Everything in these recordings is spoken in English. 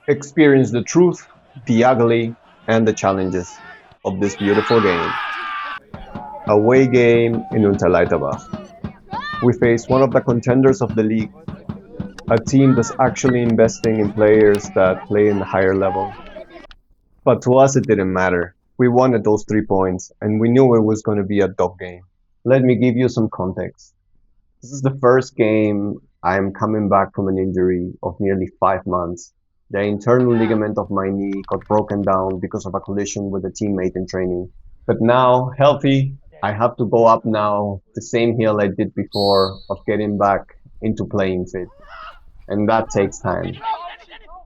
Experience the truth, the ugly, and the challenges of this beautiful game. Away game in Unterleiterbach. We face one of the contenders of the league, a team that's actually investing in players that play in the higher level. But to us, it didn't matter. We wanted those 3 points, and we knew it was going to be a dog game. Let me give you some context. This is the first game I'm coming back from an injury of nearly 5 months. The internal ligament of my knee got broken down because of a collision with a teammate in training. But now, healthy, I have to go up now the same hill I did before of getting back into playing fit. And that takes time.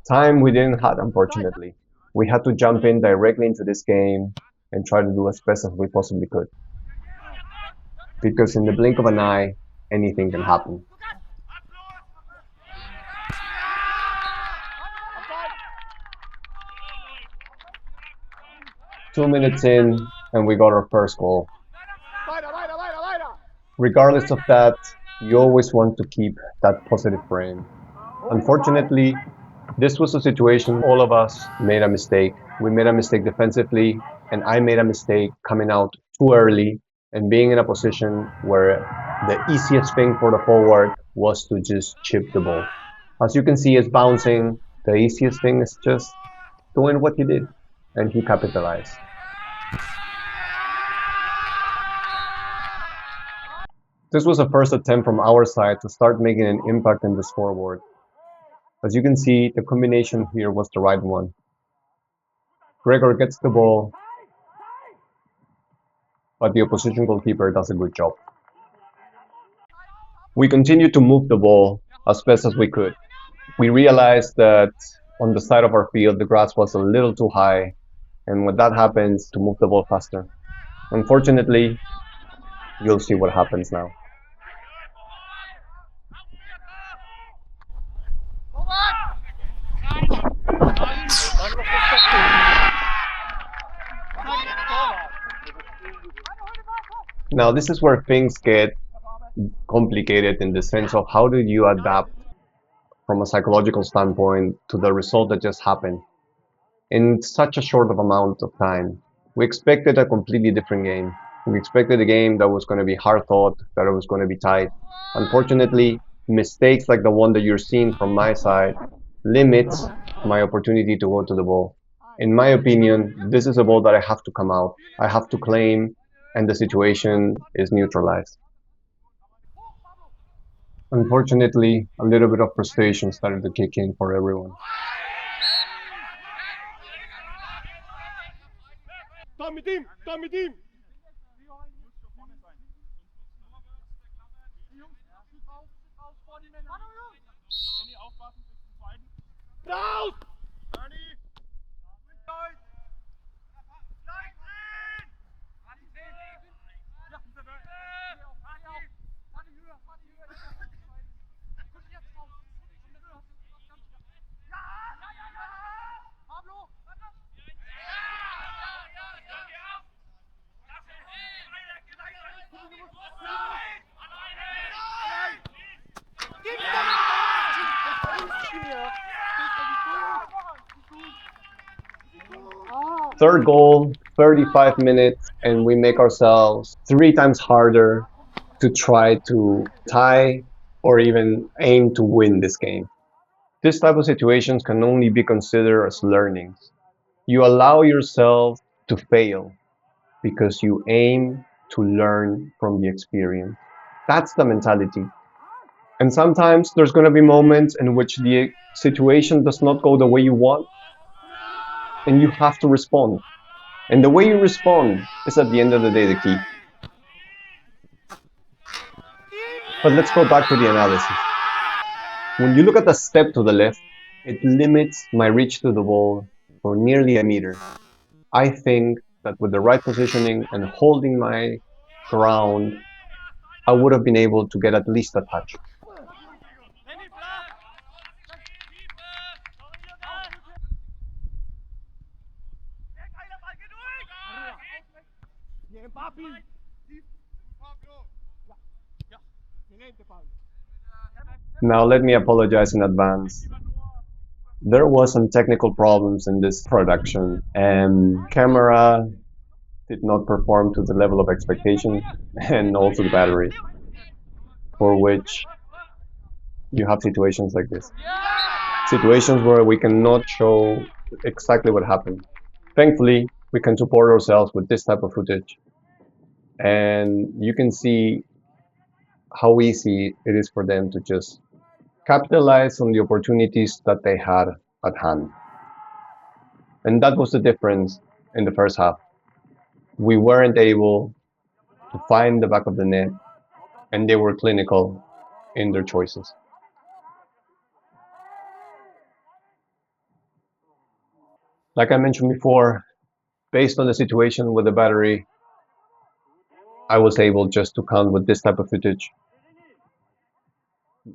Time we didn't have, unfortunately. We had to jump in directly into this game and try to do as best as we possibly could. Because in the blink of an eye, anything can happen. Two minutes in, and we got our first goal. Regardless of that, you always want to keep that positive frame. Unfortunately, this was a situation all of us made a mistake. We made a mistake defensively, and I made a mistake coming out too early and being in a position where the easiest thing for the forward was to just chip the ball. As you can see, it's bouncing. The easiest thing is just doing what he did, and he capitalized. This was the first attempt from our side to start making an impact in the scoreboard. As you can see, the combination here was the right one. Gregor gets the ball, but the opposition goalkeeper does a good job. We continued to move the ball as best as we could. We realized that on the side of our field, the grass was a little too high, and when that happens, to move the ball faster. Unfortunately, you'll see what happens now. Now, this is where things get complicated in the sense of how do you adapt from a psychological standpoint to the result that just happened in such a short of amount of time. We expected a completely different game. We expected a game that was going to be hard fought, that it was going to be tight. Unfortunately, mistakes like the one that you're seeing from my side limits my opportunity to go to the ball. In my opinion, this is a ball that I have to come out. I have to claim, and the situation is neutralized. Unfortunately, a little bit of frustration started to kick in for everyone. Third goal, 35 minutes, and we make ourselves 3 times harder to try to tie or even aim to win this game. This type of situations can only be considered as learnings. You allow yourself to fail because you aim to learn from the experience. That's the mentality. And sometimes there's going to be moments in which the situation does not go the way you want, and you have to respond. And the way you respond is at the end of the day the key. But let's go back to the analysis. When you look at the step to the left, it limits my reach to the ball for nearly a meter. I think that with the right positioning and holding my ground, I would have been able to get at least a touch. Now let me apologize in advance. There was some technical problems in this production, and camera did not perform to the level of expectation, and also the battery, for which you have situations like this. Situations where we cannot show exactly what happened. Thankfully, we can support ourselves with this type of footage, and you can see how easy it is for them to just capitalize on the opportunities that they had at hand. And that was the difference in the first half. We weren't able to find the back of the net, and they were clinical in their choices. Like I mentioned before, based on the situation with the battery, I was able just to count with this type of footage.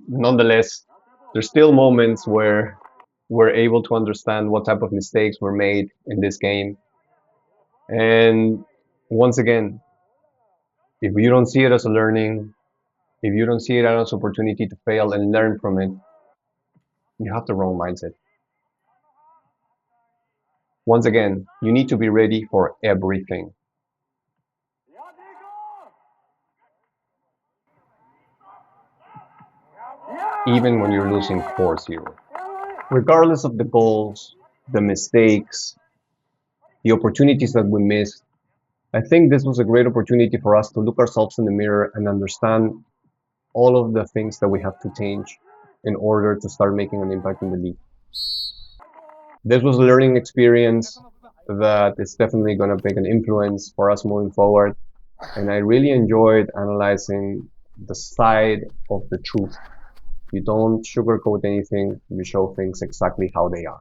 Nonetheless, there's still moments where we're able to understand what type of mistakes were made in this game. And once again, if you don't see it as a learning, if you don't see it as an opportunity to fail and learn from it, you have the wrong mindset. Once again, you need to be ready for everything. Even when you're losing 4-0. Regardless of the goals, the mistakes, the opportunities that we missed, I think this was a great opportunity for us to look ourselves in the mirror and understand all of the things that we have to change in order to start making an impact in the league. This was a learning experience that is definitely going to make an influence for us moving forward. And I really enjoyed analyzing the side of the truth. You don't sugarcoat anything, you show things exactly how they are.